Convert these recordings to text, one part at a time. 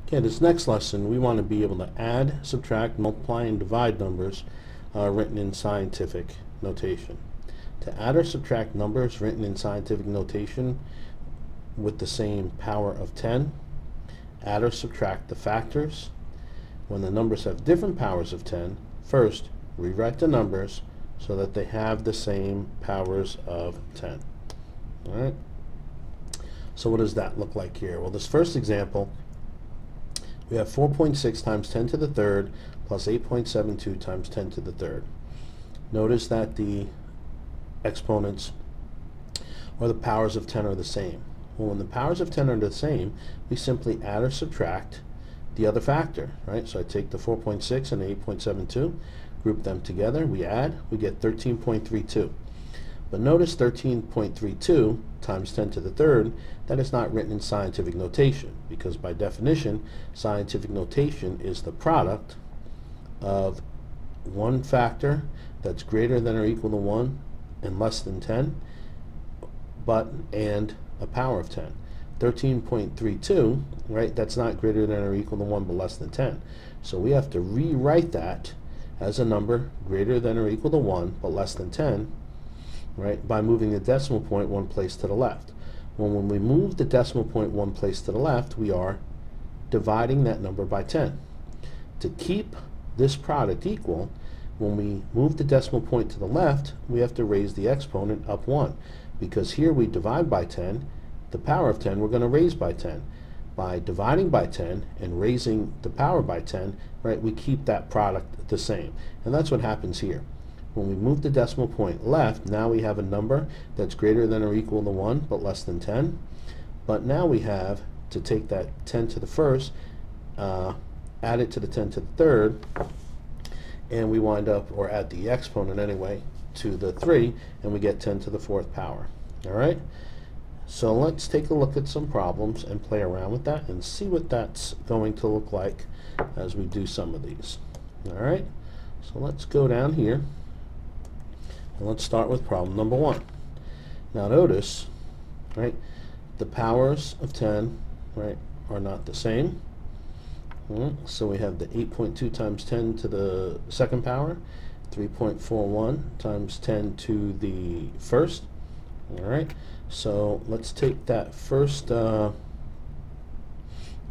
Okay, this next lesson we want to be able to add, subtract, multiply, and divide numbers written in scientific notation. To add or subtract numbers written in scientific notation with the same power of 10, add or subtract the factors. When the numbers have different powers of 10, first rewrite the numbers so that they have the same powers of 10. Alright? So what does that look like here? Well, this first example, we have 4.6 times 10 to the third plus 8.72 times 10 to the third. Notice that the exponents or the powers of 10 are the same. Well, when the powers of 10 are the same, we simply add or subtract the other factor, right? So I take the 4.6 and the 8.72, group them together, we add, we get 13.32. But notice 13.32 times 10 to the third, that is not written in scientific notation, because by definition, scientific notation is the product of one factor that's greater than or equal to 1 and less than 10, and a power of 10. 13.32, right, that's not greater than or equal to 1 but less than 10. So we have to rewrite that as a number greater than or equal to 1 but less than 10, right, by moving the decimal point one place to the left. Well, when we move the decimal point one place to the left, we are dividing that number by 10. To keep this product equal, when we move the decimal point to the left, we have to raise the exponent up 1, because here we divide by 10, the power of 10 we're going to raise by 10. By dividing by 10 and raising the power by 10, right, we keep that product the same. And that's what happens here. When we move the decimal point left, now we have a number that's greater than or equal to 1 but less than 10. But now we have to take that 10 to the first, add it to the 10 to the third, and we wind up, or add the exponent anyway, to the 3, and we get 10 to the fourth power. Alright? So let's take a look at some problems and play around with that and see what that's going to look like as we do some of these. Alright? So let's go down here. And let's start with problem number 1. Now notice, right, the powers of 10, right, are not the same. So we have the 8.2 times 10 to the second power, 3.41 times 10 to the first. All right, so let's take that first, right,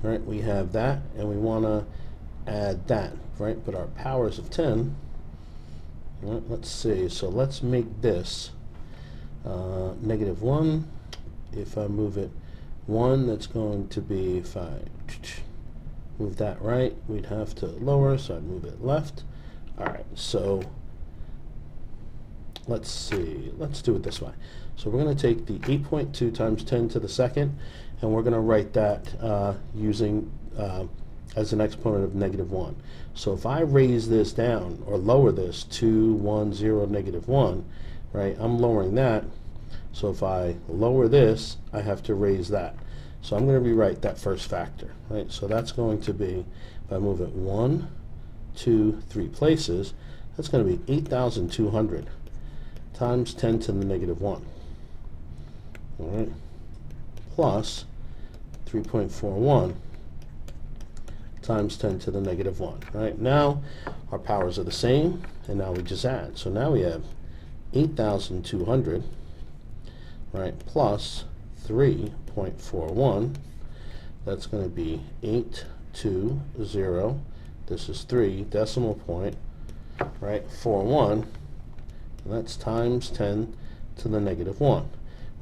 we have that, and we want to add that, right, but our powers of 10, right, let's see, so let's make this negative 1. If I move it 1, that's going to be, if I move that right, we'd have to lower, so I'd move it left. Alright, so let's see, let's do it this way. So we're going to take the 8.2 times 10 to the second, and we're going to write that using as an exponent of negative 1. So if I raise this down, or lower this, 2, 1, 0, negative 1, right, I'm lowering that. So if I lower this, I have to raise that. So I'm going to rewrite that first factor, right? So that's going to be, if I move it 1, 2, 3 places, that's going to be 8,200 times 10 to the negative 1. All right, plus 3.41 times 10 to the negative 1. Right, now our powers are the same, and now we just add. So now we have 8,200, right, plus 3.41. That's going to be 820. This is 3 decimal point, right, 41, and that's times 10 to the negative 1.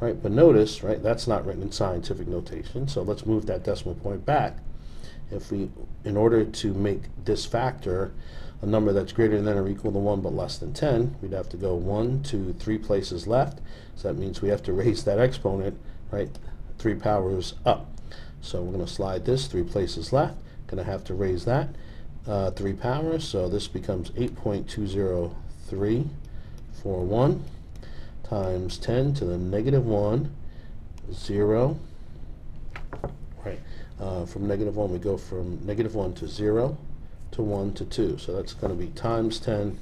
Right, but notice, right, that's not written in scientific notation, so let's move that decimal point back. If we, in order to make this factor a number that's greater than or equal to 1 but less than 10, we'd have to go 1, 2, 3 places left, so that means we have to raise that exponent, right, 3 powers up. So we're going to slide this 3 places left, going to have to raise that 3 powers, so this becomes 8.20341 times 10 to the negative 1, 0, right, from negative 1 we go from negative 1 to 0 to 1 to 2, so that's going to be times 10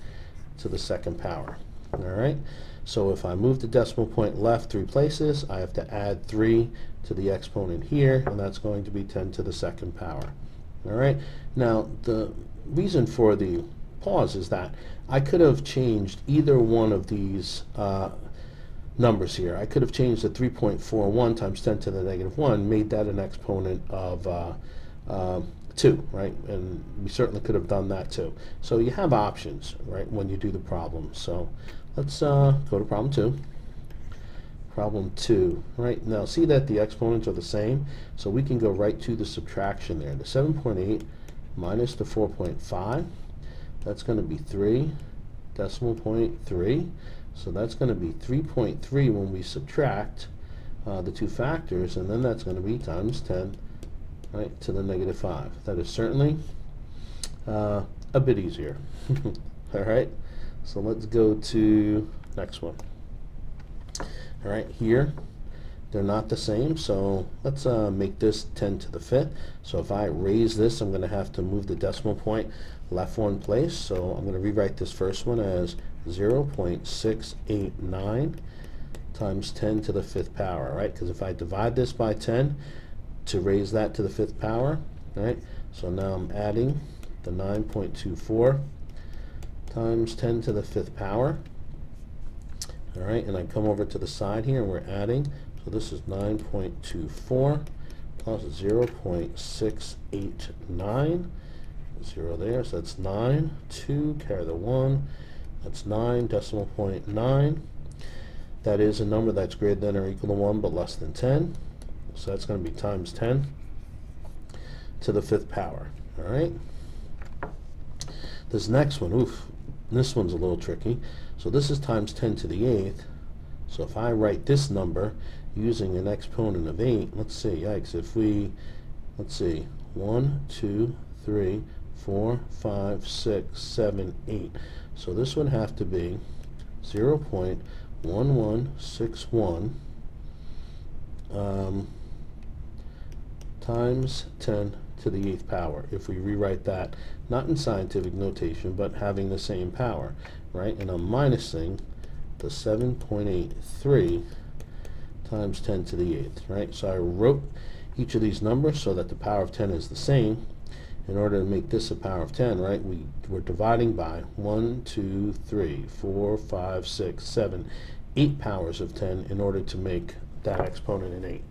to the second power. Alright, so if I move the decimal point left 3 places, I have to add 3 to the exponent here, and that's going to be 10 to the second power. All right. Now the reason for the pause is that I could have changed either one of these numbers here. I could have changed the 3.41 times 10 to the negative 1, made that an exponent of 2, right? And we certainly could have done that too. So you have options, right, when you do the problem. So let's go to problem 2. Problem 2, right? Now see that the exponents are the same, so we can go right to the subtraction there. The 7.8 minus the 4.5, that's going to be 3 decimal point 3. So that's going to be 3.3 when we subtract the two factors, and then that's going to be times 10, right, to the negative 5. That is certainly a bit easier. All right, so let's go to next one. All right, here they're not the same, so let's make this 10 to the 5th. So if I raise this, I'm going to have to move the decimal point left one place. So I'm going to rewrite this first one as 0.689 times 10 to the 5th power, right? Because if I divide this by 10 to raise that to the 5th power, right? So now I'm adding the 9.24 times 10 to the 5th power. All right, and I come over to the side here and we're adding, so this is 9.24 plus 0.689, 0 there, so that's 9, 2, carry the 1, that's 9 decimal point 9. That is a number that's greater than or equal to 1 but less than 10, so that's going to be times 10 to the 5th power. All right, this next one, this one's a little tricky. So this is times 10 to the 8th. So if I write this number using an exponent of 8, let's see, yikes, if we, let's see, 1, 2, 3, 4, 5, 6, 7, 8. So this would have to be 0.1161 times 10 to the 8th power, if we rewrite that not in scientific notation but having the same power, right? And I'm minusing the 7.83 times 10 to the 8th, right? So I wrote each of these numbers so that the power of 10 is the same. In order to make this a power of 10, right, we're dividing by 1, 2, 3, 4, 5, 6, 7, 8 powers of 10 in order to make that exponent an 8.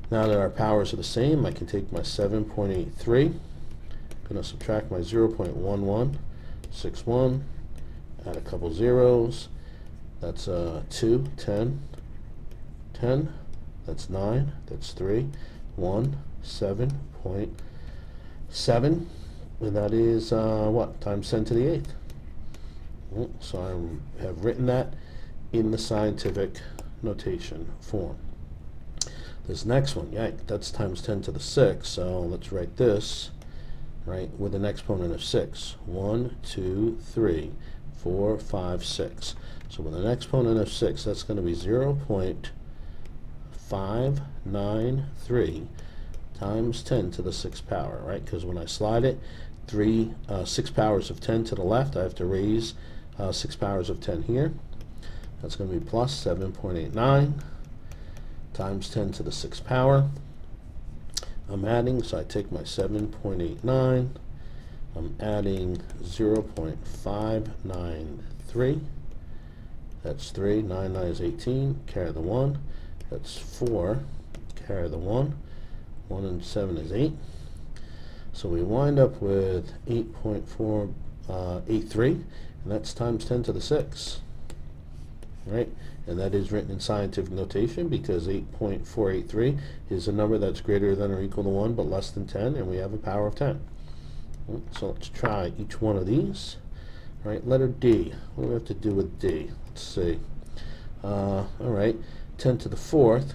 Now that our powers are the same, I can take my 7.83, I'm going to subtract my 0.1161, add a couple zeros, that's 2, 10, 10, that's 9, that's 3, 1, 7.7, and that is what, times 10 to the 8th. So I have written that in the scientific notation form. This next one, that's times 10 to the 6th, so let's write this, right, with an exponent of 6. 1, 2, 3, 4, 5, 6. So with an exponent of 6, that's going to be 0.593 times 10 to the 6th power, right? Because when I slide it 6 powers of 10 to the left, I have to raise 6 powers of 10 here. That's going to be plus 7.89 times 10 to the 6th power. I'm adding, so I take my 7.89, I'm adding 0.593, that's 3, 9, 9 is 18, carry the 1, that's 4, carry the 1, 1 and 7 is 8. So we wind up with 8.483, and that's times 10 to the 6th, right? And that is written in scientific notation because 8.483 is a number that's greater than or equal to 1 but less than 10, and we have a power of 10. So let's try each one of these. All right, letter D. What do we have to do with D? Let's see. All right, 10 to the 4th.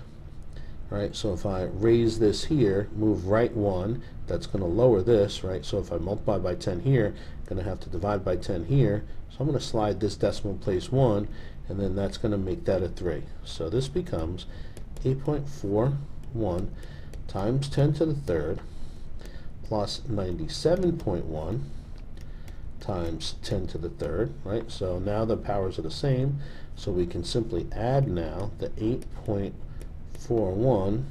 All right, so if I raise this here, move right 1, that's going to lower this, right? So if I multiply by 10 here, I'm going to have to divide by 10 here. So I'm going to slide this decimal place 1, and then that's going to make that a 3. So this becomes 8.41 times 10 to the 3rd plus 97.1 times 10 to the 3rd, right? So now the powers are the same, so we can simply add now the 8.41.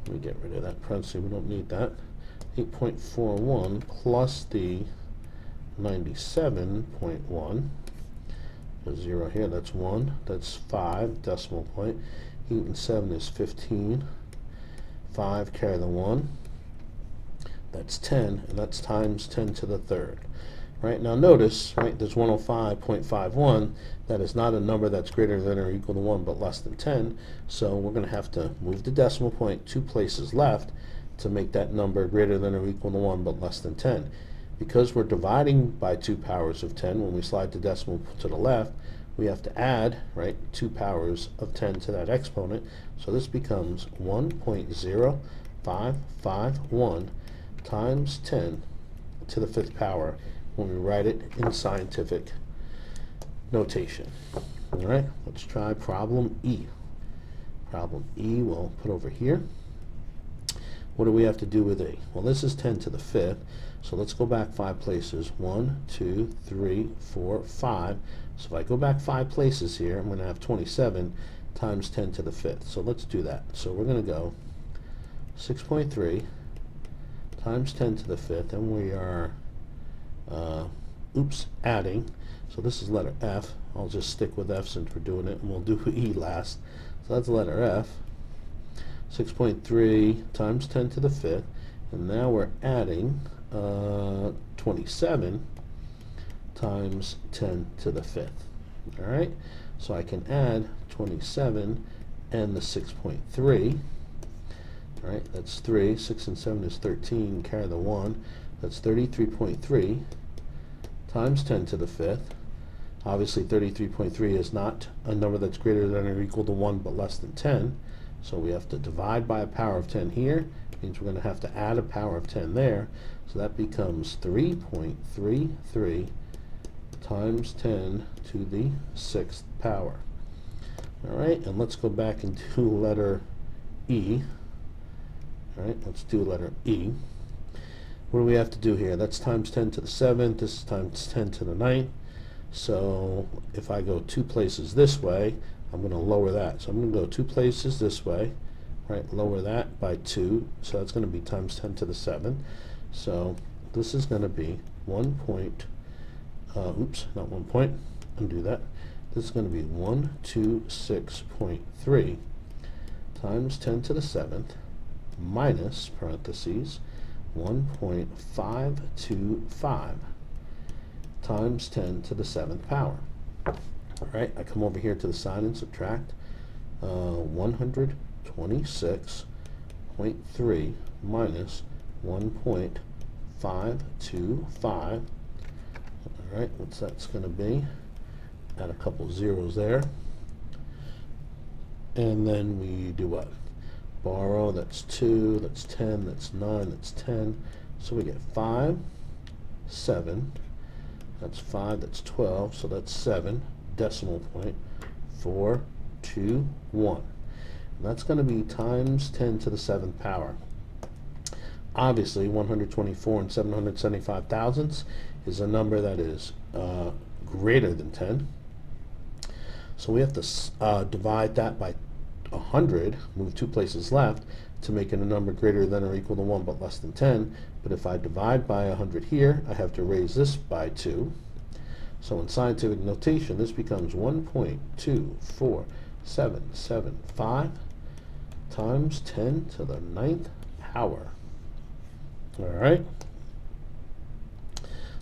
Let me get rid of that parenthesis, we don't need that. 8.41 plus the 97.1. There's 0 here, that's 1, that's 5, decimal point. 8 and 7 is 15. 5, carry the 1. That's 10, and that's times 10 to the third. Right, now notice, right, there's 105.51. That is not a number that's greater than or equal to 1 but less than 10, so we're going to have to move the decimal point 2 places left to make that number greater than or equal to 1 but less than 10. Because we're dividing by 2 powers of 10, when we slide the decimal to the left, we have to add, right, 2 powers of 10 to that exponent, so this becomes 1.0551 times 10 to the 5th power when we write it in scientific notation. All right, let's try problem E. Problem E we'll put over here. What do we have to do with E? Well, this is 10 to the 5th, so let's go back 5 places. 1, 2, 3, 4, 5. So if I go back 5 places here, I'm going to have 27 times 10 to the 5th. So let's do that. So we're going to go 6.3 times 10 to the 5th, and we are adding. So this is letter F. I'll just stick with F since we're doing it, and we'll do E last. So that's letter F. 6.3 times 10 to the 5th, and now we're adding 27 times 10 to the 5th. All right, so I can add 27 and the 6.3. All right, that's 3. 6 and 7 is 13. Carry the 1. That's 33.3 times 10 to the 5th. Obviously, 33.3 is not a number that's greater than or equal to 1 but less than 10. So we have to divide by a power of 10 here. Means we're going to have to add a power of 10 there. So that becomes 3.33 times 10 to the 6th power. All right, and let's go back and do letter E. All right, let's do letter E. What do we have to do here? That's times 10 to the 7th. This is times 10 to the 9th. So if I go 2 places this way, I'm going to lower that. So I'm going to go 2 places this way, right? Lower that by 2. So that's going to be times 10 to the 7th. So this is going to be 1 point, not 1 point, undo that. This is going to be 126.3 times 10 to the 7th minus, parentheses, 1.525 times 10 to the 7th power. All right, I come over here to the side and subtract 126.3 minus 1.525. All right, what's that's going to be? Add a couple zeros there. And then we do what? Borrow, that's 2, that's 10, that's 9, that's 10. So we get 5, 7, that's 5, that's 12, so that's 7, decimal point, 4, 2, 1. And that's going to be times 10 to the 7th power. Obviously, 124 and 775 thousandths is a number that is greater than 10. So we have to divide that by 100, move 2 places left, to make it a number greater than or equal to 1 but less than 10. But if I divide by 100 here, I have to raise this by 2. So in scientific notation, this becomes 1.24775 times 10 to the 9th power. All right.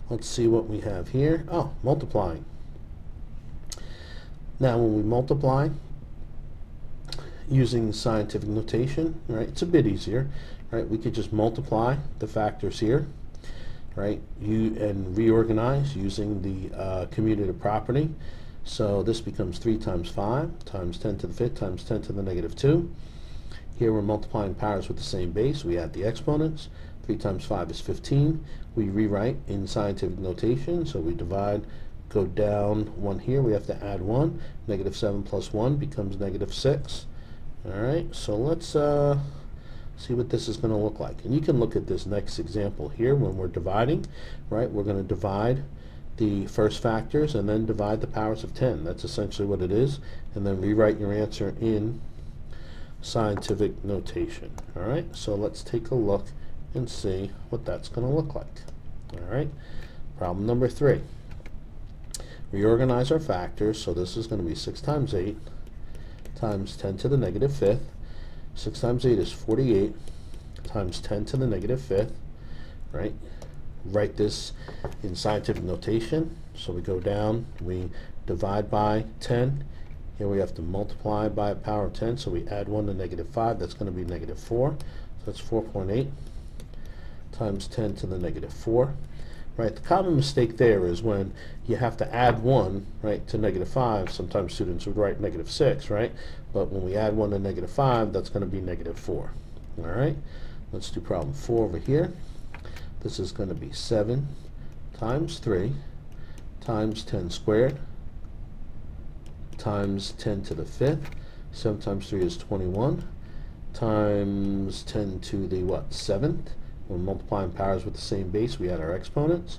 Let's see what we have here. Oh, multiplying. Now, when we multiply using scientific notation, right, it's a bit easier, right? We could just multiply the factors here, right, and reorganize using the commutative property. So this becomes 3 times 5 times 10 to the 5th times 10 to the negative 2. Here we're multiplying powers with the same base. We add the exponents. 3 times 5 is 15. We rewrite in scientific notation, so we divide, go down 1 here, we have to add 1. Negative 7 plus 1 becomes negative 6. Alright, so let's see what this is going to look like. And you can look at this next example here when we're dividing, right? We're going to divide the first factors and then divide the powers of 10. That's essentially what it is. And then rewrite your answer in scientific notation. Alright, so let's take a look and see what that's going to look like. All right, problem number 3. Reorganize our factors, so this is going to be 6 times 8 times 10 to the negative 5th. 6 times 8 is 48 times 10 to the negative 5th, right? Write this in scientific notation. So we go down, we divide by 10. Here we have to multiply by a power of 10, so we add 1 to negative 5. That's going to be negative 4. So that's 4.8 times 10 to the negative 4. Right, the common mistake there is when you have to add 1, right, to negative 5. Sometimes students would write negative 6, right? But when we add 1 to negative 5, that's going to be negative 4. All right, let's do problem 4 over here. This is going to be 7 times 3 times 10 squared times 10 to the 5th. 7 times 3 is 21 times 10 to the, what, 7th. We're multiplying powers with the same base. We add our exponents.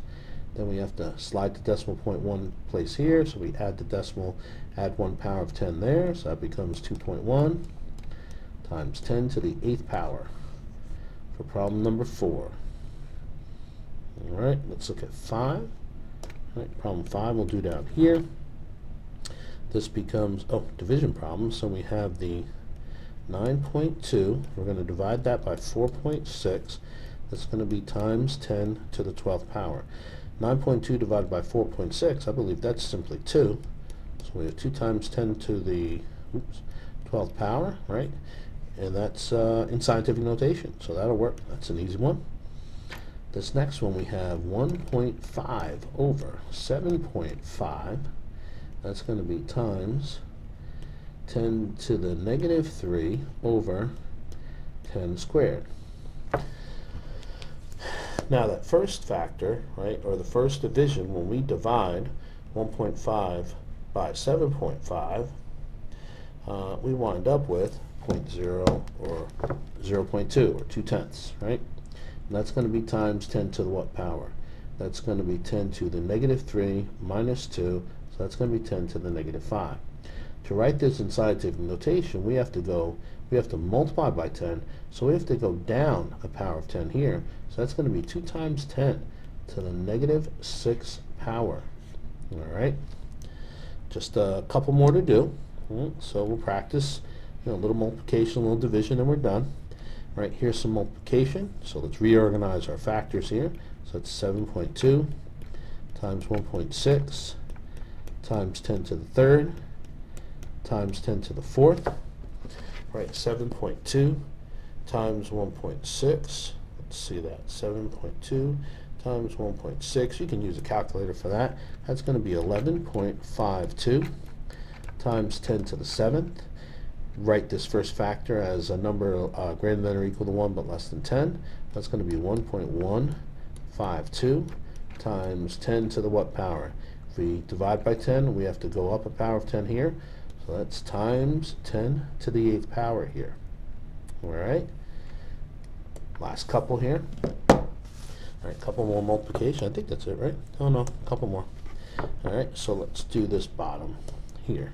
Then we have to slide the decimal point 1 place here. So we add the decimal, add 1 power of 10 there. So that becomes 2.1 times 10 to the 8th power for problem number 4. All right, let's look at 5. All right, problem 5 we'll do down here. This becomes, division problem. So we have the 9.2. We're going to divide that by 4.6. That's going to be times 10 to the 12th power. 9.2 divided by 4.6, I believe that's simply 2. So we have 2 times 10 to the 12th power, right? And that's in scientific notation, so that'll work. That's an easy one. This next one we have 1.5 over 7.5. That's going to be times 10 to the negative 3 over 10 squared. Now that first factor, right, or the first division, when we divide 1.5 by 7.5, we wind up with 0.0 or 0.2 or 2/10, right? And that's going to be times 10 to the what power? That's going to be 10 to the negative 3 minus 2, so that's going to be 10 to the negative 5. To write this in scientific notation, we have to multiply by 10, so we have to go down a power of 10 here. So that's going to be 2 times 10 to the negative 6 power. All right, just a couple more to do. So we'll practice, a little multiplication, a little division, and we're done. All right, here's some multiplication. So let's reorganize our factors here. So it's 7.2 times 1.6 times 10 to the 3rd times 10 to the 4th. Right, 7.2 times 1.6. Let's see that. 7.2 times 1.6. You can use a calculator for that. That's going to be 11.52 times 10 to the 7th. Write this first factor as a number greater than or equal to 1 but less than 10. That's going to be 1.152 times 10 to the what power? If we divide by 10, we have to go up a power of 10 here. So that's times 10 to the 8th power here. All right. Last couple here. All right, couple more multiplication. I think that's it, right? Oh no, a couple more. All right, so let's do this bottom here.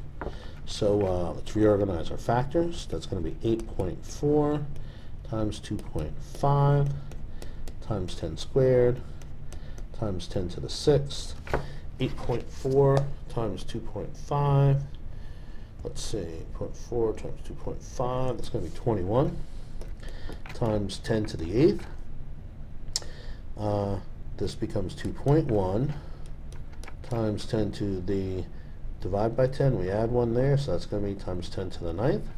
So let's reorganize our factors. That's going to be 8.4 times 2.5 times 10 squared times 10 to the 6th. 8.4 times 2.5. Let's see, 0.4 times 2.5, that's going to be 21 times 10 to the 8th. This becomes 2.1 times 10 to the, divide by 10, we add 1 there, so that's going to be times 10 to the 9th.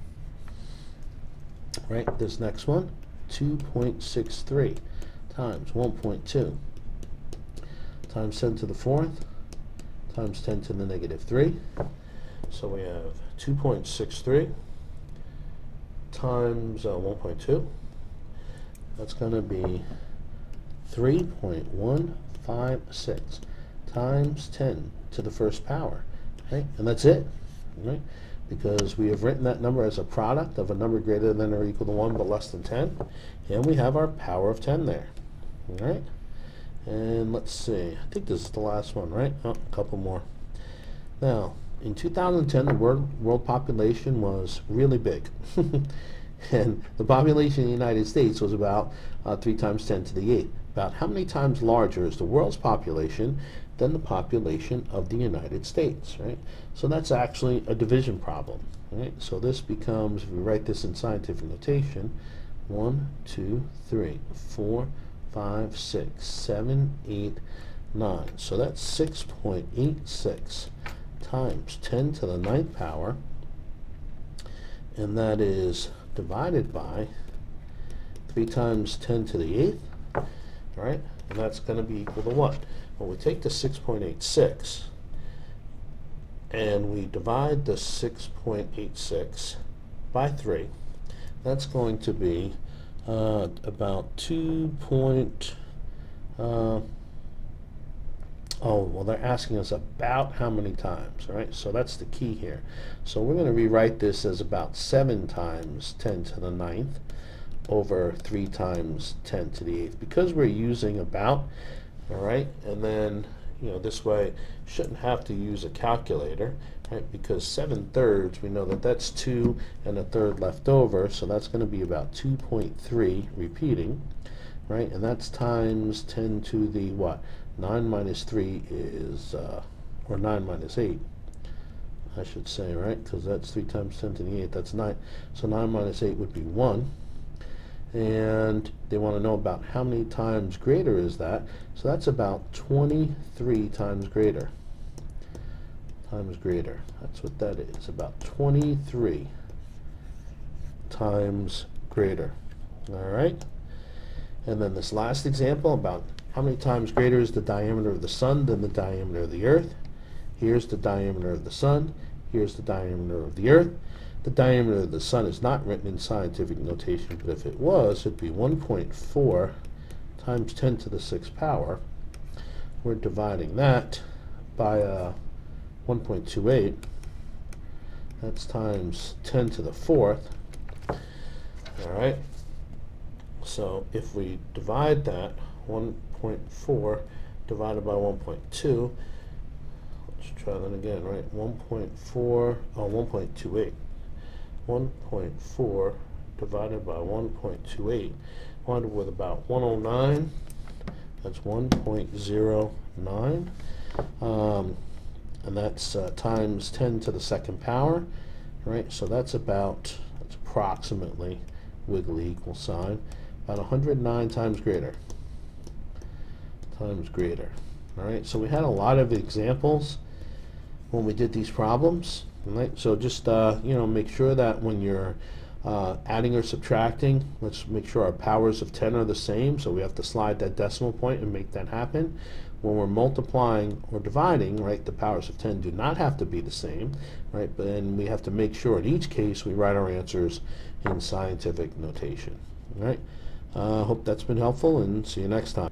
Right, this next one, 2.63 times 1.2 times 10 to the 4th times 10 to the negative 3. So we have 2.63 times 1.2. That's going to be 3.156 times 10 to the first power. Okay, and that's it. Right? Because we have written that number as a product of a number greater than or equal to 1 but less than 10. And we have our power of 10 there. All right. And let's see. I think this is the last one, right? Oh, a couple more. Now, in 2010, the world population was really big. And the population of the United States was about 3 times 10 to the 8th. About how many times larger is the world's population than the population of the United States, right? So that's actually a division problem, right? So this becomes, if we write this in scientific notation, 1, 2, 3, 4, 5, 6, 7, 8, 9. So that's 6.86 times 10 to the 9th power, and that is divided by 3 times 10 to the 8th, right? And that's going to be equal to what? Well, we take the 6.86 and we divide the 6.86 by 3. That's going to be about 2. Oh, well, they're asking us about how many times, right? So that's the key here. So we're going to rewrite this as about 7 times 10 to the 9th over 3 times 10 to the 8th, because we're using about, all right? And then, you know, this way shouldn't have to use a calculator, right? Because 7/3, we know that that's 2 and 1/3 left over, so that's going to be about 2.3 repeating, right? And that's times 10 to the what? 9 minus 3 is, or 9 minus 8, I should say, right? Because that's 3 times 10 to the 8th, that's 9. So 9 minus 8 would be 1. And they want to know about how many times greater is that. So that's about 23 times greater. Times greater. That's what that is, about 23 times greater. All right? And then this last example about how many times greater is the diameter of the sun than the diameter of the earth. Here's the diameter of the sun. Here's the diameter of the earth. The diameter of the sun is not written in scientific notation, but if it was, it'd be 1.4 times 10 to the 6th power. We're dividing that by 1.28. That's times 10 to the 4th. All right. So if we divide that, 1.4 divided by 1.2, let's try that again, right? 1.28. 1.4 divided by 1.28, wind up with about 109. That's 1.09, and that's times 10 to the 2nd power, right? So that's approximately, wiggly equal sign, about 109 times greater. Times greater. All right. So we had a lot of examples when we did these problems. Right? So just make sure that when you're adding or subtracting, let's make sure our powers of 10 are the same. So we have to slide that decimal point and make that happen. When we're multiplying or dividing, right, the powers of 10 do not have to be the same, right? But then we have to make sure in each case we write our answers in scientific notation. All right. Hope that's been helpful, and see you next time.